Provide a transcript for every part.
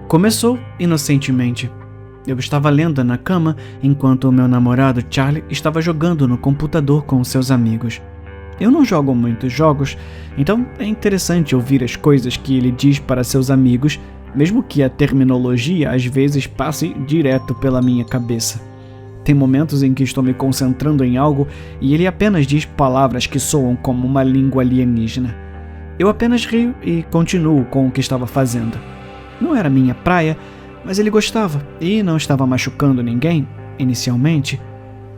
Começou inocentemente. Eu estava lendo na cama enquanto o meu namorado Charlie estava jogando no computador com seus amigos. Eu não jogo muitos jogos, então é interessante ouvir as coisas que ele diz para seus amigos, mesmo que a terminologia às vezes passe direto pela minha cabeça. Tem momentos em que estou me concentrando em algo e ele apenas diz palavras que soam como uma língua alienígena. Eu apenas rio e continuo com o que estava fazendo. Não era minha praia, mas ele gostava e não estava machucando ninguém, inicialmente.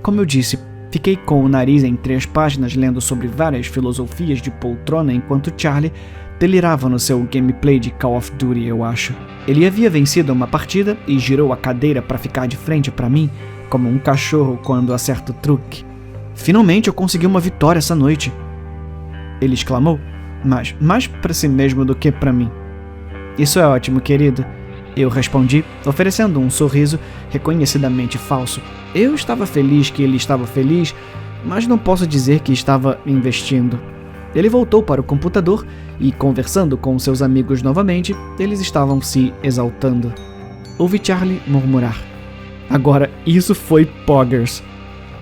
Como eu disse, fiquei com o nariz entre as páginas lendo sobre várias filosofias de poltrona enquanto Charlie delirava no seu gameplay de Call of Duty, eu acho. Ele havia vencido uma partida e girou a cadeira para ficar de frente para mim, como um cachorro quando acerta o truque. Finalmente eu consegui uma vitória essa noite, ele exclamou, mas mais para si mesmo do que para mim. Isso é ótimo, querido, eu respondi, oferecendo um sorriso reconhecidamente falso. Eu estava feliz que ele estava feliz, mas não posso dizer que estava investindo. Ele voltou para o computador e, conversando com seus amigos novamente, eles estavam se exaltando. Ouvi Charlie murmurar. Agora, isso foi poggers.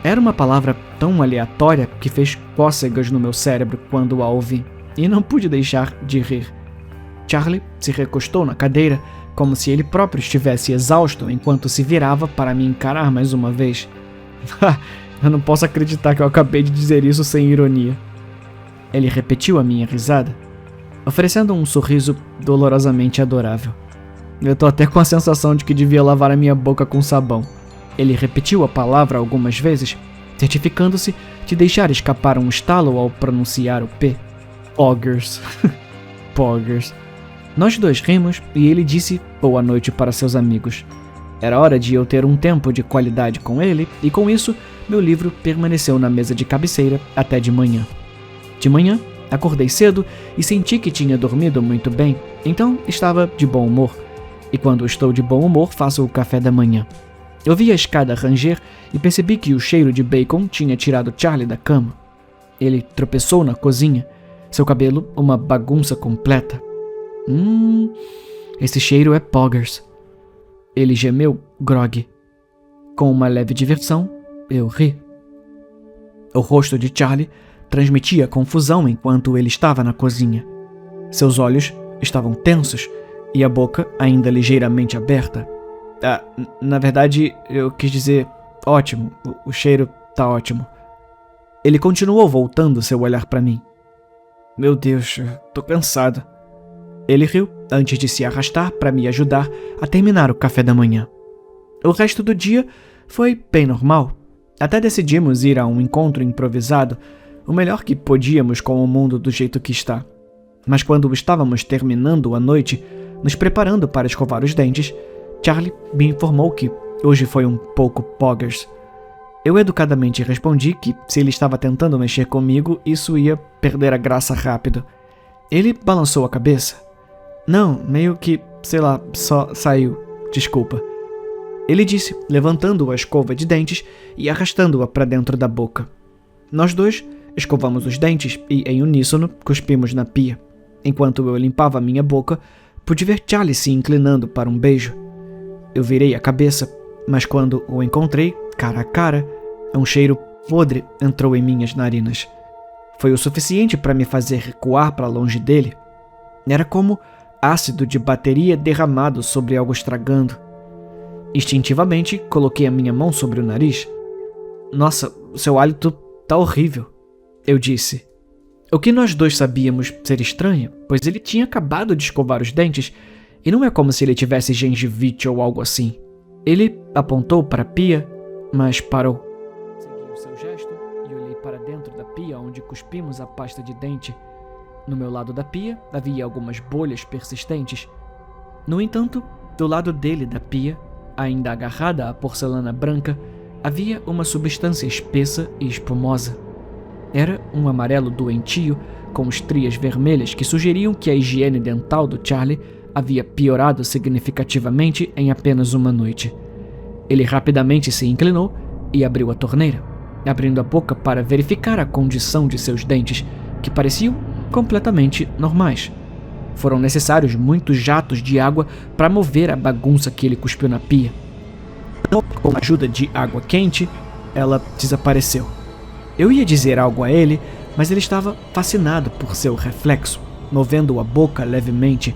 Era uma palavra tão aleatória que fez cócegas no meu cérebro quando a ouvi, e não pude deixar de rir. Charlie se recostou na cadeira, como se ele próprio estivesse exausto enquanto se virava para me encarar mais uma vez. Eu não posso acreditar que eu acabei de dizer isso sem ironia. Ele repetiu a minha risada, oferecendo um sorriso dolorosamente adorável. Eu tô até com a sensação de que devia lavar a minha boca com sabão. Ele repetiu a palavra algumas vezes, certificando-se de deixar escapar um estalo ao pronunciar o P. Poggers. Poggers. Nós dois rimos e ele disse boa noite para seus amigos. Era hora de eu ter um tempo de qualidade com ele e com isso, meu livro permaneceu na mesa de cabeceira até de manhã. De manhã, acordei cedo e senti que tinha dormido muito bem, então estava de bom humor. E quando estou de bom humor, faço o café da manhã. Eu vi a escada ranger e percebi que o cheiro de bacon tinha tirado Charlie da cama. Ele tropeçou na cozinha, seu cabelo uma bagunça completa. Esse cheiro é poggers. Ele gemeu grogue. Com uma leve diversão, eu ri. O rosto de Charlie transmitia confusão enquanto ele estava na cozinha. Seus olhos estavam tensos e a boca ainda ligeiramente aberta. Na verdade, eu quis dizer ótimo, o cheiro tá ótimo. Ele continuou voltando seu olhar para mim. Meu Deus, tô cansado. Ele riu antes de se arrastar para me ajudar a terminar o café da manhã. O resto do dia foi bem normal. Até decidimos ir a um encontro improvisado, o melhor que podíamos com o mundo do jeito que está. Mas quando estávamos terminando a noite, nos preparando para escovar os dentes, Charlie me informou que hoje foi um pouco poggers. Eu educadamente respondi que, se ele estava tentando mexer comigo, isso ia perder a graça rápido. Ele balançou a cabeça. Não, meio que, sei lá, só saiu. Desculpa. Ele disse, levantando a escova de dentes e arrastando-a para dentro da boca. Nós dois escovamos os dentes e, em uníssono, cuspimos na pia. Enquanto eu limpava a minha boca, pude ver Charlie se inclinando para um beijo. Eu virei a cabeça, mas quando o encontrei, cara a cara, um cheiro podre entrou em minhas narinas. Foi o suficiente para me fazer recuar para longe dele. Era como ácido de bateria derramado sobre algo estragando. Instintivamente, coloquei a minha mão sobre o nariz. Nossa, seu hálito tá horrível, eu disse. O que nós dois sabíamos ser estranho, pois ele tinha acabado de escovar os dentes e não é como se ele tivesse gengivite ou algo assim. Ele apontou para a pia, mas parou. Segui o seu gesto e olhei para dentro da pia onde cuspimos a pasta de dente. No meu lado da pia havia algumas bolhas persistentes. No entanto, do lado dele da pia, ainda agarrada à porcelana branca, havia uma substância espessa e espumosa. Era um amarelo doentio com estrias vermelhas que sugeriam que a higiene dental do Charlie havia piorado significativamente em apenas uma noite. Ele rapidamente se inclinou e abriu a torneira, abrindo a boca para verificar a condição de seus dentes, que pareciam completamente normais. Foram necessários muitos jatos de água para mover a bagunça que ele cuspiu na pia. Então, com a ajuda de água quente, ela desapareceu. Eu ia dizer algo a ele, mas ele estava fascinado por seu reflexo, movendo a boca levemente.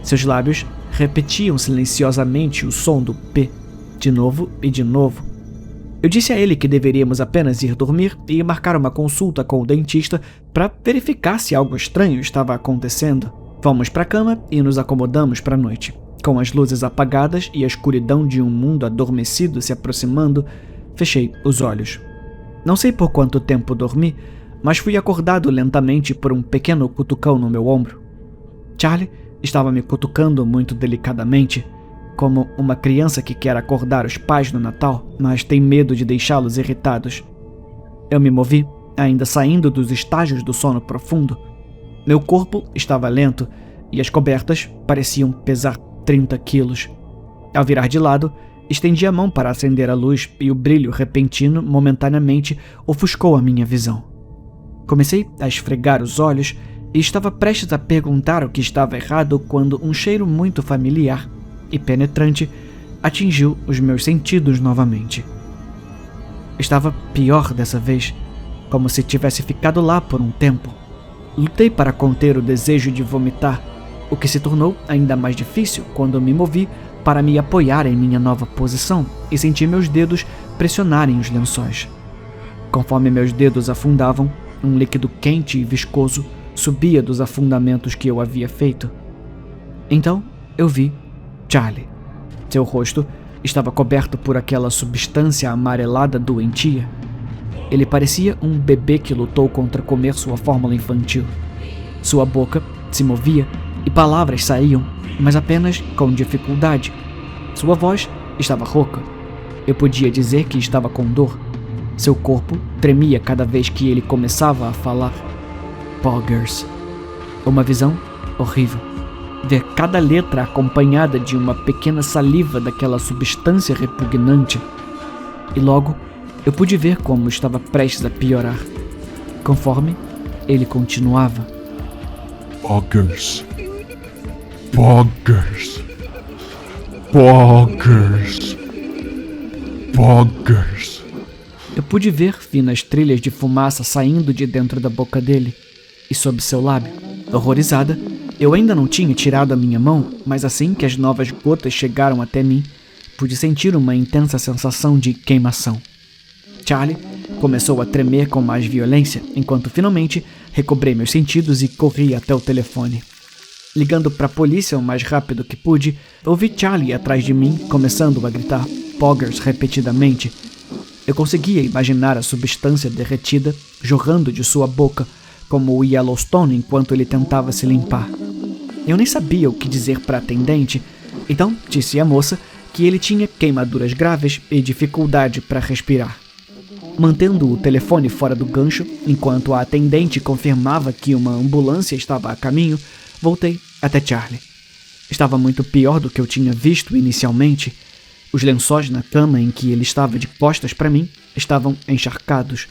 Seus lábios repetiam silenciosamente o som do P, de novo e de novo. Eu disse a ele que deveríamos apenas ir dormir e marcar uma consulta com o dentista para verificar se algo estranho estava acontecendo. Fomos para a cama e nos acomodamos para a noite. Com as luzes apagadas e a escuridão de um mundo adormecido se aproximando, fechei os olhos. Não sei por quanto tempo dormi, mas fui acordado lentamente por um pequeno cutucão no meu ombro. Charlie estava me cutucando muito delicadamente, como uma criança que quer acordar os pais no Natal, mas tem medo de deixá-los irritados. Eu me movi, ainda saindo dos estágios do sono profundo. Meu corpo estava lento e as cobertas pareciam pesar 30 quilos. Ao virar de lado, estendi a mão para acender a luz e o brilho repentino momentaneamente ofuscou a minha visão. Comecei a esfregar os olhos e estava prestes a perguntar o que estava errado quando um cheiro muito familiar e penetrante atingiu os meus sentidos novamente. Estava pior dessa vez, como se tivesse ficado lá por um tempo. Lutei para conter o desejo de vomitar, o que se tornou ainda mais difícil quando me movi para me apoiar em minha nova posição e senti meus dedos pressionarem os lençóis. Conforme meus dedos afundavam, um líquido quente e viscoso subia dos afundamentos que eu havia feito. Então eu vi Charlie. Seu rosto estava coberto por aquela substância amarelada doentia. Ele parecia um bebê que lutou contra comer sua fórmula infantil. Sua boca se movia e palavras saíam, mas apenas com dificuldade. Sua voz estava rouca. Eu podia dizer que estava com dor. Seu corpo tremia cada vez que ele começava a falar. Poggers. Uma visão horrível. Ver cada letra acompanhada de uma pequena saliva daquela substância repugnante. E logo, eu pude ver como estava prestes a piorar. Conforme ele continuava. Poggers. Poggers. Poggers. Poggers. Eu pude ver finas trilhas de fumaça saindo de dentro da boca dele e sob seu lábio. Horrorizada, eu ainda não tinha tirado a minha mão, mas assim que as novas gotas chegaram até mim, pude sentir uma intensa sensação de queimação. Charlie começou a tremer com mais violência, enquanto finalmente recobrei meus sentidos e corri até o telefone. Ligando para a polícia o mais rápido que pude, ouvi Charlie atrás de mim, começando a gritar Poggers repetidamente. Eu conseguia imaginar a substância derretida jorrando de sua boca, como o Yellowstone enquanto ele tentava se limpar. Eu nem sabia o que dizer para a atendente, então disse à moça que ele tinha queimaduras graves e dificuldade para respirar. Mantendo o telefone fora do gancho, enquanto a atendente confirmava que uma ambulância estava a caminho, voltei até Charlie. Estava muito pior do que eu tinha visto inicialmente. Os lençóis na cama em que ele estava de costas para mim estavam encharcados.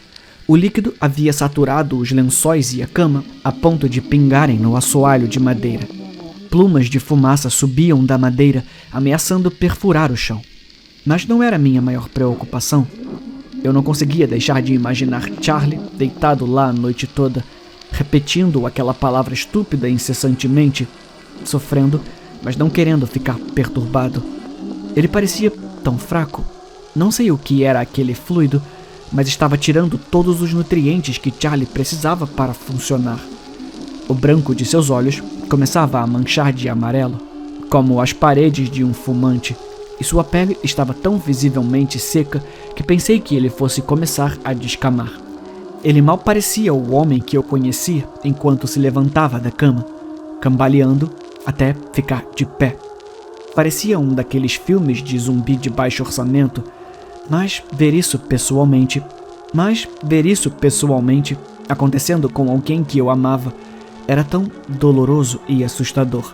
O líquido havia saturado os lençóis e a cama a ponto de pingarem no assoalho de madeira. Plumas de fumaça subiam da madeira, ameaçando perfurar o chão. Mas não era minha maior preocupação. Eu não conseguia deixar de imaginar Charlie deitado lá a noite toda, repetindo aquela palavra estúpida incessantemente, sofrendo, mas não querendo ficar perturbado. Ele parecia tão fraco. Não sei o que era aquele fluido, mas estava tirando todos os nutrientes que Charlie precisava para funcionar. O branco de seus olhos começava a manchar de amarelo, como as paredes de um fumante, e sua pele estava tão visivelmente seca que pensei que ele fosse começar a descamar. Ele mal parecia o homem que eu conhecia enquanto se levantava da cama, cambaleando até ficar de pé. Parecia um daqueles filmes de zumbi de baixo orçamento, mas ver isso pessoalmente acontecendo com alguém que eu amava era tão doloroso e assustador.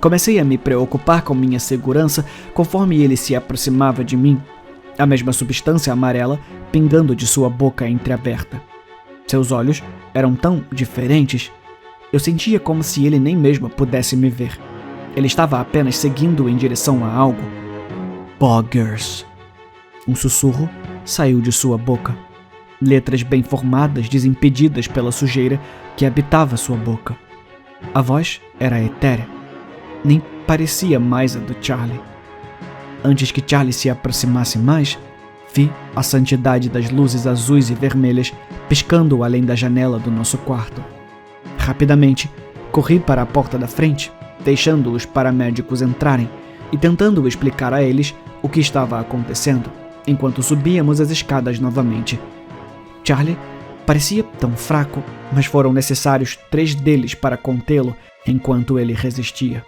Comecei a me preocupar com minha segurança conforme ele se aproximava de mim, a mesma substância amarela pingando de sua boca entreaberta. Seus olhos eram tão diferentes. Eu sentia como se ele nem mesmo pudesse me ver. Ele estava apenas seguindo em direção a algo. Poggers. Um sussurro saiu de sua boca. Letras bem formadas, desimpedidas pela sujeira que habitava sua boca. A voz era etérea. Nem parecia mais a do Charlie. Antes que Charlie se aproximasse mais, vi a santidade das luzes azuis e vermelhas piscando além da janela do nosso quarto. Rapidamente, corri para a porta da frente, deixando os paramédicos entrarem e tentando explicar a eles o que estava acontecendo, enquanto subíamos as escadas novamente. Charlie parecia tão fraco, mas foram necessários 3 deles para contê-lo enquanto ele resistia.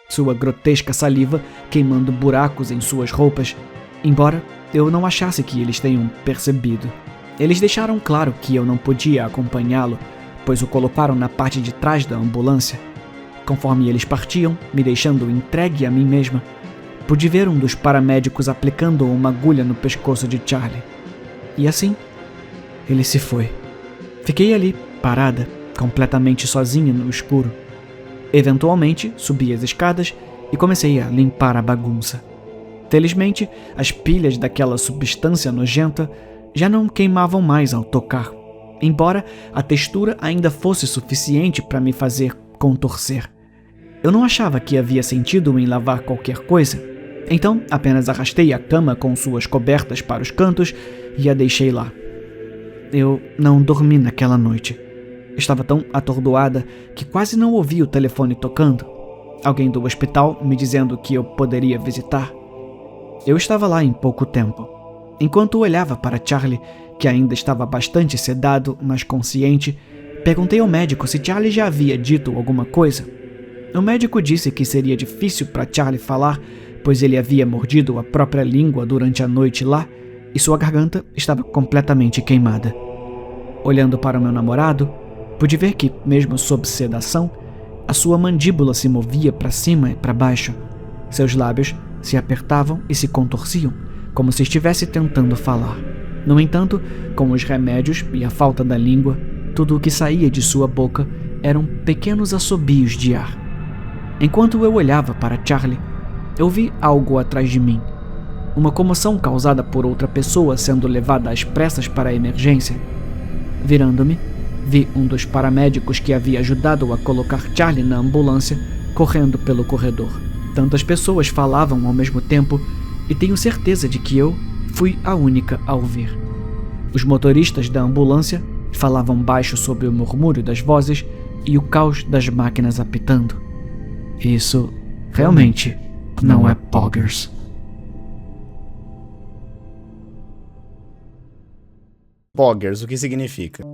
Sua grotesca saliva queimando buracos em suas roupas, embora eu não achasse que eles tenham percebido. Eles deixaram claro que eu não podia acompanhá-lo, pois o colocaram na parte de trás da ambulância. Conforme eles partiam, me deixando entregue a mim mesma, pude ver um dos paramédicos aplicando uma agulha no pescoço de Charlie. E assim, ele se foi. Fiquei ali, parada, completamente sozinha no escuro. Eventualmente, subi as escadas e comecei a limpar a bagunça. Felizmente, as pilhas daquela substância nojenta já não queimavam mais ao tocar, embora a textura ainda fosse suficiente para me fazer contorcer. Eu não achava que havia sentido em lavar qualquer coisa, então apenas arrastei a cama com suas cobertas para os cantos e a deixei lá. Eu não dormi naquela noite. Estava tão atordoada que quase não ouvi o telefone tocando. Alguém do hospital me dizendo que eu poderia visitar. Eu estava lá em pouco tempo. Enquanto olhava para Charlie, que ainda estava bastante sedado, mas consciente, perguntei ao médico se Charlie já havia dito alguma coisa. O médico disse que seria difícil para Charlie falar, pois ele havia mordido a própria língua durante a noite lá e sua garganta estava completamente queimada. Olhando para o meu namorado, pude ver que, mesmo sob sedação, a sua mandíbula se movia para cima e para baixo. Seus lábios se apertavam e se contorciam, como se estivesse tentando falar. No entanto, com os remédios e a falta da língua, tudo o que saía de sua boca eram pequenos assobios de ar. Enquanto eu olhava para Charlie, eu vi algo atrás de mim. Uma comoção causada por outra pessoa sendo levada às pressas para a emergência. Virando-me, vi um dos paramédicos que havia ajudado a colocar Charlie na ambulância correndo pelo corredor. Tantas pessoas falavam ao mesmo tempo e tenho certeza de que eu fui a única a ouvir. Os motoristas da ambulância falavam baixo sob o murmúrio das vozes e o caos das máquinas apitando. Isso realmente não é Poggers. Poggers, o que significa?